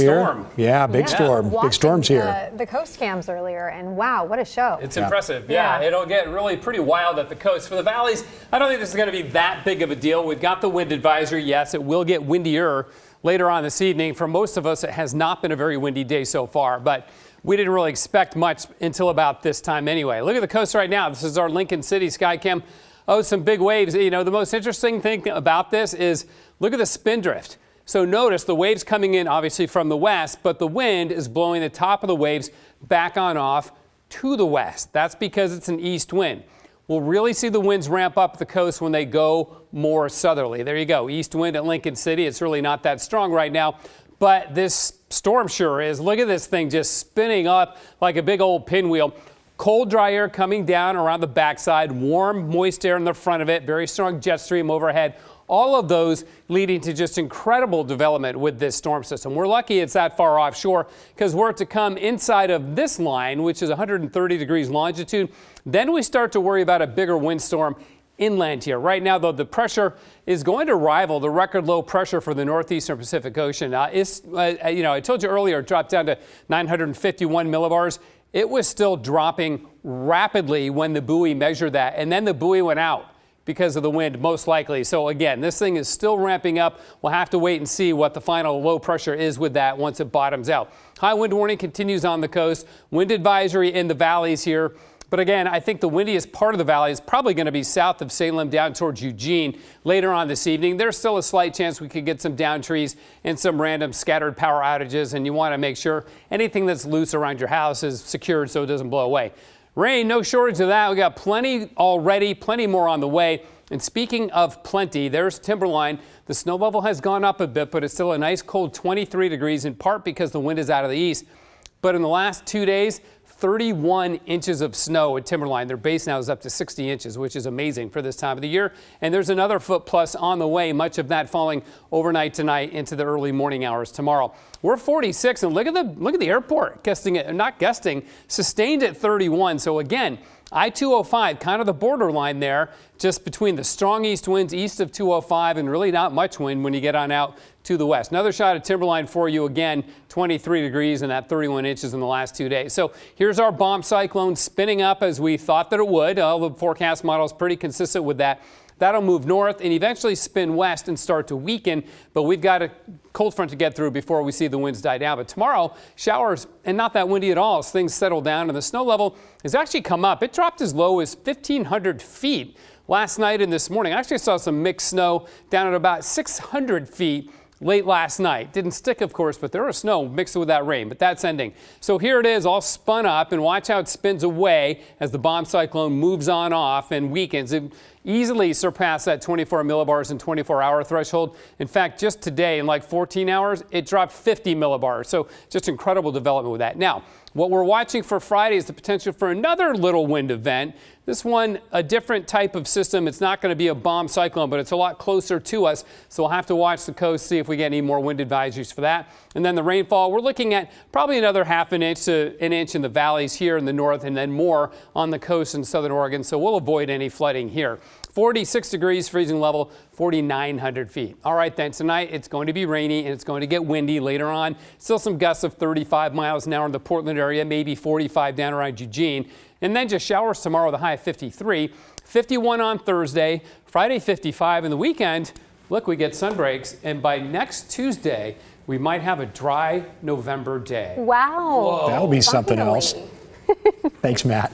Storm. Yeah, big storm. Big storms here. The coast cams earlier, and wow, what a show. It's impressive. Yeah, it'll get really pretty wild at the coast. For the valleys, I don't think this is going to be that big of a deal. We've got the wind advisory. Yes, it will get windier later on this evening. For most of us, it has not been a very windy day so far, but we didn't really expect much until about this time anyway. Look at the coast right now. This is our Lincoln City sky cam. Oh, some big waves. You know, the most interesting thing about this is look at the spin drift. So notice the waves coming in obviously from the west, but the wind is blowing the top of the waves back on off to the west. That's because it's an east wind. We'll really see the winds ramp up the coast when they go more southerly. There you go, east wind at Lincoln City. It's really not that strong right now, but this storm sure is. Look at this thing just spinning up like a big old pinwheel. Cold, dry air coming down around the backside, warm, moist air in the front of it, very strong jet stream overhead. All of those leading to just incredible development with this storm system. We're lucky it's that far offshore because we're to come inside of this line, which is 130 degrees longitude. Then we start to worry about a bigger windstorm inland here. Right now, though, the pressure is going to rival the record low pressure for the northeastern Pacific Ocean. I told you earlier, it dropped down to 951 millibars. It was still dropping rapidly when the buoy measured that, and then the buoy went out because of the wind, most likely. So again, this thing is still ramping up. We'll have to wait and see what the final low pressure is with that once it bottoms out. High wind warning continues on the coast. Wind advisory in the valleys here. But again, I think the windiest part of the valley is probably going to be south of Salem down towards Eugene later on this evening. There's still a slight chance we could get some down trees and some random scattered power outages, and you want to make sure anything that's loose around your house is secured so it doesn't blow away. Rain, no shortage of that. We got plenty already, plenty more on the way. And speaking of plenty, there's Timberline. The snow level has gone up a bit, but it's still a nice cold 23 degrees, in part because the wind is out of the east. But in the last 2 days, 31 inches of snow at Timberline. Their base now is up to 60 inches, which is amazing for this time of the year. And there's another foot plus on the way, much of that falling overnight tonight into the early morning hours tomorrow. We're 46, and look at the airport, sustained at 31. So again, I-205, kind of the borderline there, just between the strong east winds east of 205 and really not much wind when you get on out to the west. Another shot at Timberline for you again, 23 degrees and that 31 inches in the last 2 days. So here's our bomb cyclone spinning up as we thought that it would. All the forecast models pretty consistent with that. That'll move north and eventually spin west and start to weaken, but we've got a cold front to get through before we see the winds die down. But tomorrow, showers and not that windy at all as things settle down, and the snow level has actually come up. It dropped as low as 1,500 feet last night and this morning. I actually saw some mixed snow down at about 600 feet late last night. Didn't stick, of course, but there was snow mixed with that rain, but that's ending. So here it is all spun up, and watch how it spins away as the bomb cyclone moves on off and weakens. It easily surpassed that 24 millibars in 24-hour threshold. In fact, just today, in like 14 hours, it dropped 50 millibars. So just incredible development with that. Now, what we're watching for Friday is the potential for another little wind event. This one, a different type of system. It's not going to be a bomb cyclone, but it's a lot closer to us. So we'll have to watch the coast, see if we get any more wind advisories for that. And then the rainfall, we're looking at probably another half an inch to an inch in the valleys here in the north, and then more on the coast in southern Oregon. So we'll avoid any flooding here. 46 degrees freezing level, 4,900 feet. All right, then tonight it's going to be rainy and it's going to get windy later on. Still some gusts of 35 miles an hour in the Portland area, maybe 45 down around Eugene. And then just showers tomorrow, the high of 53, 51 on Thursday, Friday 55, and the weekend, look, we get sun breaks. And by next Tuesday, we might have a dry November day. Wow. That'll be something else. Thanks, Matt.